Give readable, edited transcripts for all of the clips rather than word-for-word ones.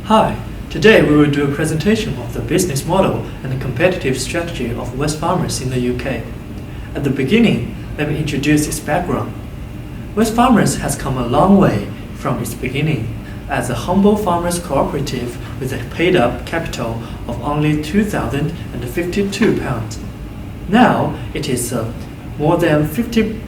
Hi, today we will do a presentation of the business model and the competitive strategy of Wesfarmers in the UK. At the beginning, let me introduce its background. Wesfarmers has come a long way from its beginning as a humble farmers cooperative with a paid-up capital of only £2,052. Now, it is a more than $50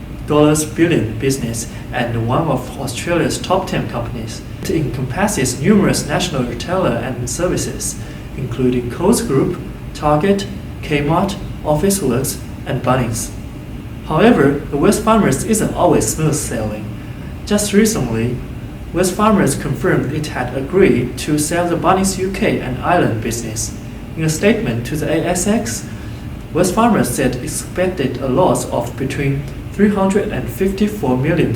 billion business and one of Australia's top 10 companies. It encompasses numerous national retailer and services, including Coles Group, Target, Kmart, Officeworks, and Bunnings. However, the Wesfarmers isn't always smooth sailing. Just recently, Wesfarmers confirmed it had agreed to sell the Bunnings UK and Ireland business. In a statement to the ASX, Wesfarmers said it expected a loss of between $354 million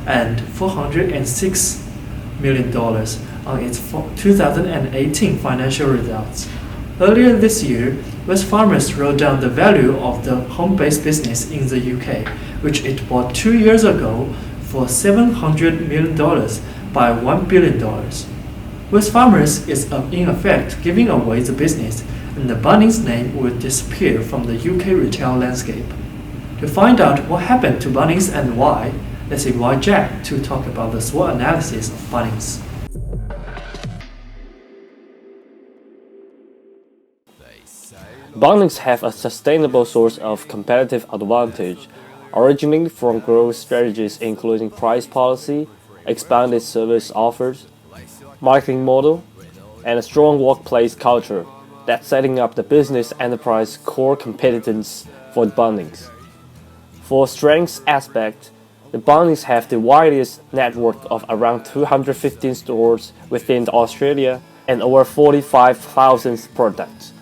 and $406 million on its 2018 financial results. Earlier this year, Wesfarmers wrote down the value of the home-based business in the UK, which it bought 2 years ago for $700 million by $1 billion. Wesfarmers is in effect giving away the business, and the Bunnings name will disappear from the UK retail landscape. To find out what happened to Bunnings and why, let's invite Jack to talk about the SWOT analysis of Bunnings. Bunnings have a sustainable source of competitive advantage, originating from growth strategies including price policy, expanded service offers, marketing model, and a strong workplace culture that's setting up the business enterprise core competence for Bunnings. For strengths aspect, the Bunnings have the widest network of around 215 stores within Australia and over 45,000 products.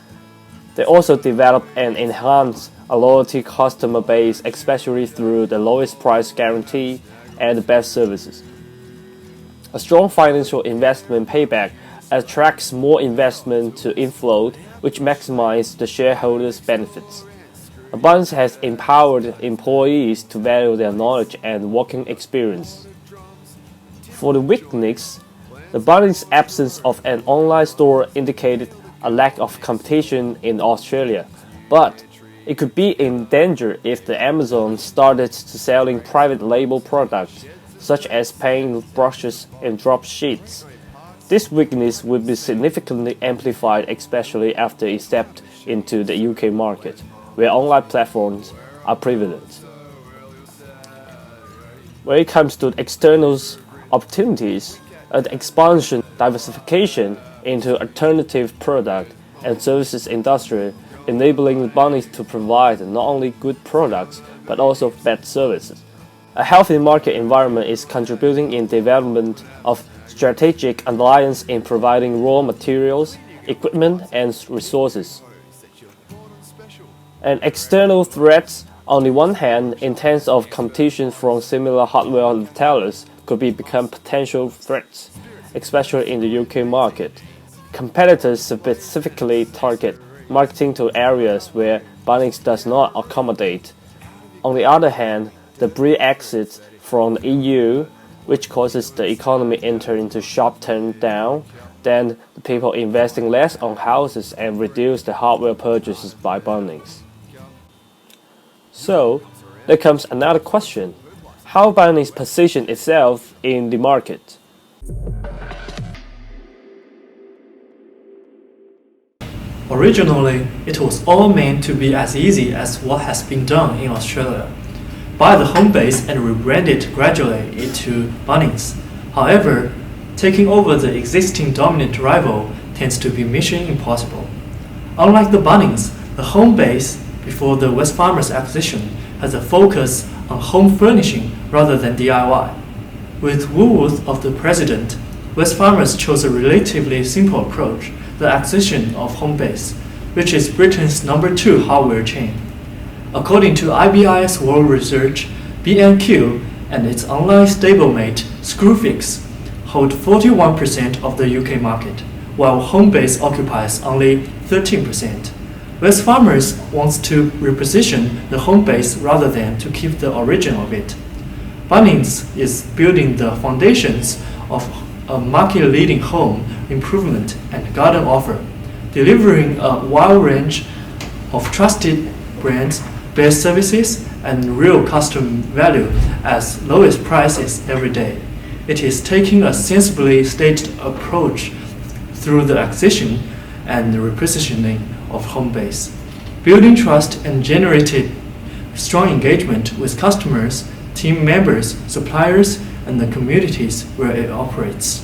They also develop and enhance a loyalty customer base, especially through the lowest price guarantee and the best services. A strong financial investment payback attracts more investment to inflow, which maximizes the shareholders' benefits. Bunnings has empowered employees to value their knowledge and working experience. For the weakness, the Bunnings' absence of an online store indicated a lack of competition in Australia, but it could be in danger if the Amazon started to selling private label products such as paint brushes and drop sheets. This weakness would be significantly amplified, especially after it stepped into the UK market, where online platforms are prevalent. When it comes to external opportunities, the expansion, diversification into alternative product and services industry, enabling Bunnings to provide not only good products but also better services. A healthy market environment is contributing in development of strategic alliance in providing raw materials, equipment, and resources. And external threats, on the one hand, in terms of competition from similar hardware retailers, could become potential threats, especially in the UK market. Competitors specifically target marketing to areas where Bunnings does not accommodate. On the other hand, the Brexit from the EU, which causes the economy enter into sharp turn down, then the people investing less on houses and reduce the hardware purchases by Bunnings. So, there comes another question: how Bunnings position itself in the market? Originally, it was all meant to be as easy as what has been done in Australia. Buy the home base and rebrand it gradually into Bunnings. However, taking over the existing dominant rival tends to be mission impossible. Unlike the Bunnings, the home base before the Wesfarmers acquisition has a focus on home furnishing rather than DIY. With Woolworth of the president, Wesfarmers chose a relatively simple approach, the acquisition of Homebase, which is Britain's #2 hardware chain. According to IBIS World Research, B&Q and its online stablemate Screwfix hold 41% of the UK market, while Homebase occupies only 13%. Wesfarmers wants to reposition the Homebase rather than to keep the origin of it. Bunnings is building the foundations of a market-leading home improvement and garden offer, delivering a wide range of trusted brands, best services, and real customer value as lowest prices every day. It is taking a sensibly staged approach through the acquisition and the repositioning of home base, building trust and generating strong engagement with customers, team members, suppliers, and the communities where it operates.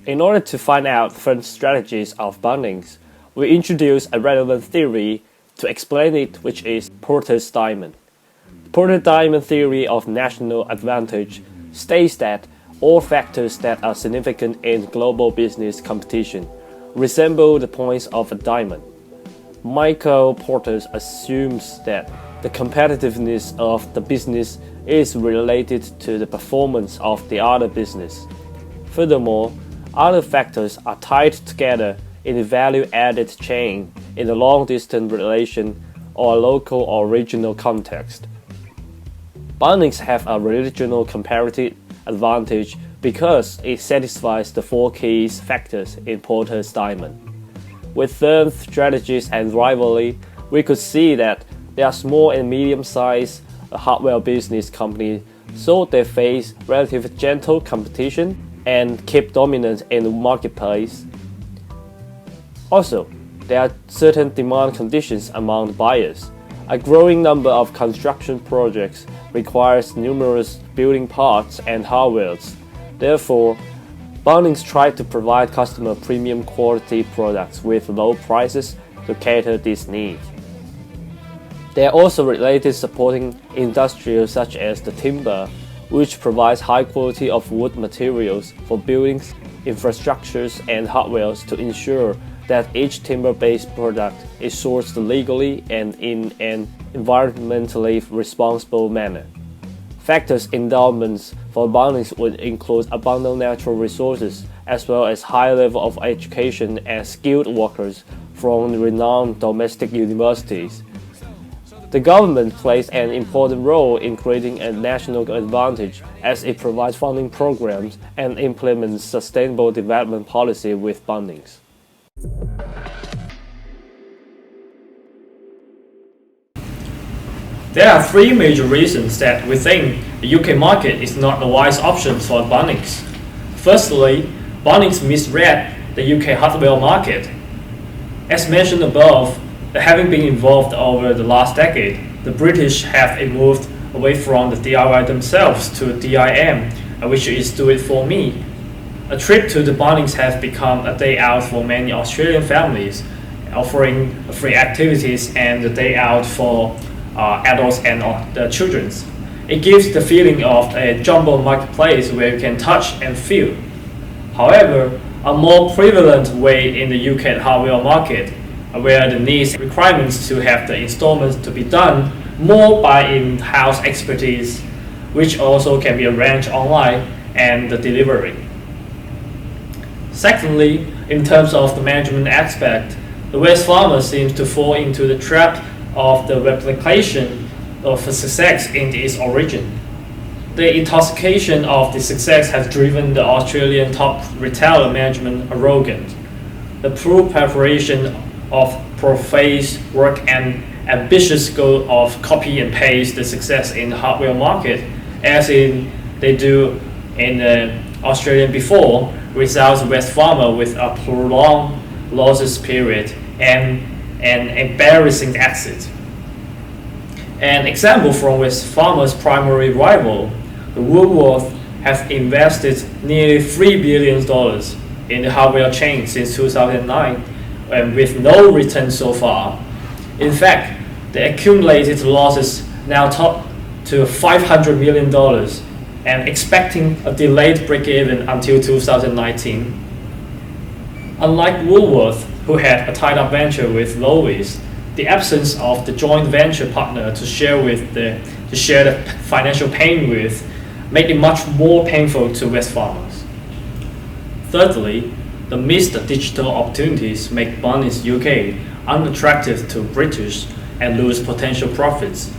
In order to find out different strategies of Bunnings, we introduce a relevant theory to explain it, which is Porter's diamond. The Porter diamond theory of national advantage states that all factors that are significant in global business competition resemble the points of a diamond. Michael Porter assumes that the competitiveness of the business is related to the performance of the other business. Furthermore, other factors are tied together in a value-added chain in a long-distance relation or a local or regional context. Bunnings have a regional comparative advantage because it satisfies the four key factors in Porter's diamond. With firm strategies and rivalry, we could see that they are small and medium-sized hardware business companies, so they face relatively gentle competition and keep dominance in the marketplace. Also, there are certain demand conditions among buyers. A growing number of construction projects requires numerous building parts and hardwares. Therefore, Bunnings try to provide customer premium quality products with low prices to cater this need. They are also related supporting industries such as the timber, which provides high quality of wood materials for buildings, infrastructures, and hardware to ensure that each timber-based product is sourced legally and in an environmentally responsible manner. Factors endowments for Bunnings would include abundant natural resources as well as high level of education and skilled workers from renowned domestic universities. The government plays an important role in creating a national advantage as it provides funding programs and implements sustainable development policy with Bunnings. There are three major reasons that we think the UK market is not a wise option for Bunnings. Firstly, Bunnings misread the UK hardware market. As mentioned above, having been involved over the last decade, the British have moved away from the DIY themselves to DIM, which is do it for me. A trip to the Bunnings has become a day out for many Australian families, offering free activities and a day out for adults and the children. It gives the feeling of a jumbo marketplace where you can touch and feel. However, a more prevalent way in the UK hardware market, where the needs requirements to have the installments to be done more by in-house expertise, which also can be arranged online, and the delivery. Secondly, in terms of the management aspect, the Wesfarmers seems to fall into the trap of the replication of success in its origin. The intoxication of the success has driven the Australian top retailer management arrogant. The poor preparation of profuse work and ambitious goal of copy and paste the success in the hardware market, as in they do in the Australian before, results Wesfarmers with a prolonged losses period and an embarrassing exit. An example from Wesfarmers' primary rival, the Woolworths, have invested nearly $3 billion in the hardware chain since 2009, and with no return so far. In fact, the accumulated losses now top to $500 million and expecting a delayed break-even until 2019. Unlike Woolworths, who had a tied-up venture with Lowe's, the absence of the joint venture partner to share the financial pain with made it much more painful to Wesfarmers. Thirdly, the missed digital opportunities make Bunnings UK unattractive to British and lose potential profits.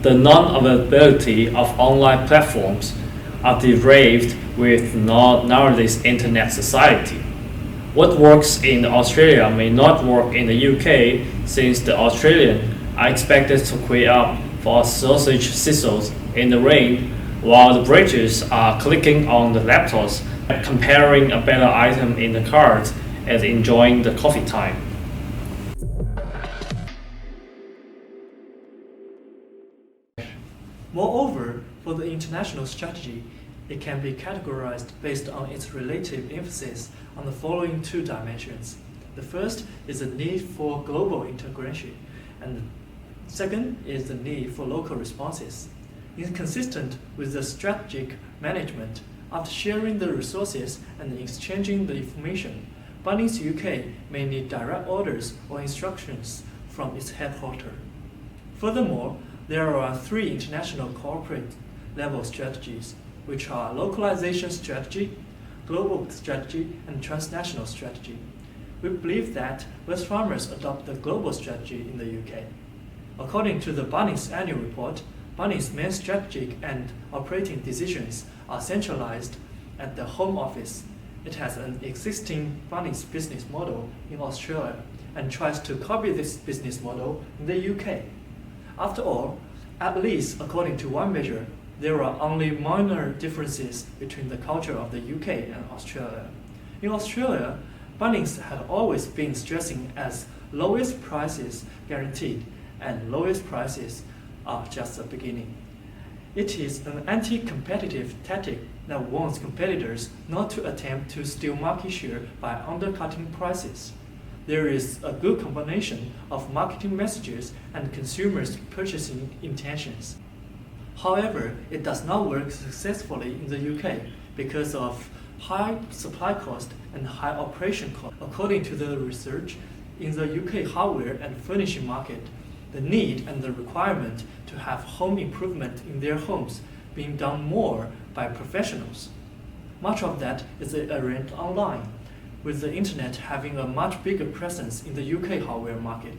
The non-availability of online platforms are derived with nowadays internet society. What works in Australia may not work in the UK, since the Australian are expected to queue up for sausage sizzles in the rain, while the British are clicking on the laptops, comparing a better item in the cart, and enjoying the coffee time. Moreover, for the international strategy, it can be categorized based on its relative emphasis on the following two dimensions. The first is the need for global integration, and the second is the need for local responses. Inconsistent with the strategic management, after sharing the resources and exchanging the information, Bunnings UK may need direct orders or instructions from its headquarters. Furthermore, there are three international corporate level strategies, which are localization strategy, global strategy, and transnational strategy. We believe that Wesfarmers adopt the global strategy in the UK. According to the Bunnings annual report, Bunnings' main strategic and operating decisions are centralized at the Home Office. It has an existing Bunnings business model in Australia and tries to copy this business model in the UK. After all, at least according to one measure, there are only minor differences between the culture of the UK and Australia. In Australia, Bunnings had always been stressing as lowest prices guaranteed, and lowest prices are just the beginning. It is an anti-competitive tactic that warns competitors not to attempt to steal market share by undercutting prices. There is a good combination of marketing messages and consumers' purchasing intentions. However, it does not work successfully in the UK because of high supply cost and high operation cost. According to the research, in the UK hardware and furnishing market, the need and the requirement to have home improvement in their homes being done more by professionals. Much of that is arranged online, with the internet having a much bigger presence in the UK hardware market.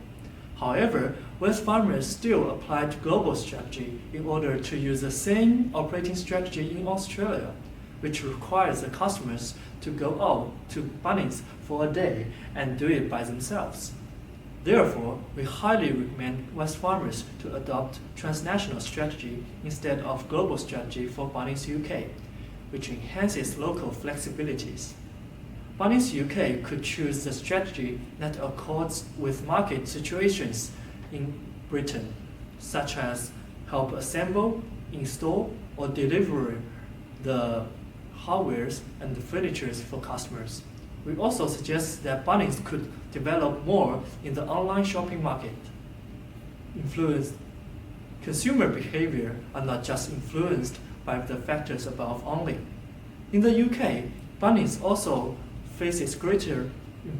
However, Wesfarmers still applied global strategy in order to use the same operating strategy in Australia, which requires the customers to go out to Bunnings for a day and do it by themselves. Therefore, we highly recommend Wesfarmers to adopt transnational strategy instead of global strategy for Bunnings UK, which enhances local flexibilities. Bunnings UK could choose the strategy that accords with market situations in Britain, such as help assemble, install, or deliver the hardwares and the furnitures for customers. We also suggest that Bunnings could develop more in the online shopping market. Consumer behavior are not just influenced by the factors above only. In the UK, Bunnings also faces greater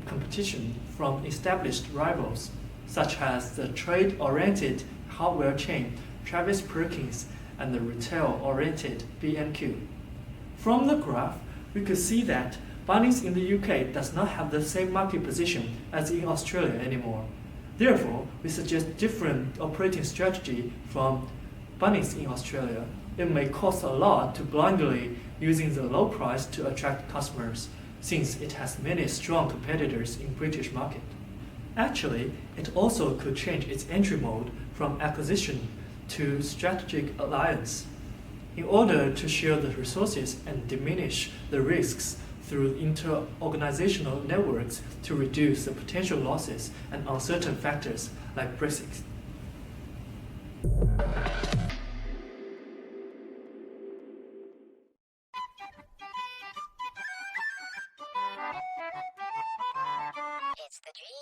competition from established rivals, such as the trade-oriented hardware chain Travis Perkins and the retail-oriented B&Q. From the graph, we could see that Bunnings in the UK does not have the same market position as in Australia anymore. Therefore, we suggest different operating strategy from Bunnings in Australia. It may cost a lot to blindly using the low price to attract customers, since it has many strong competitors in British market. Actually, it also could change its entry mode from acquisition to strategic alliance in order to share the resources and diminish the risks through inter-organizational networks to reduce the potential losses and uncertain factors like Brexit. It's the dream.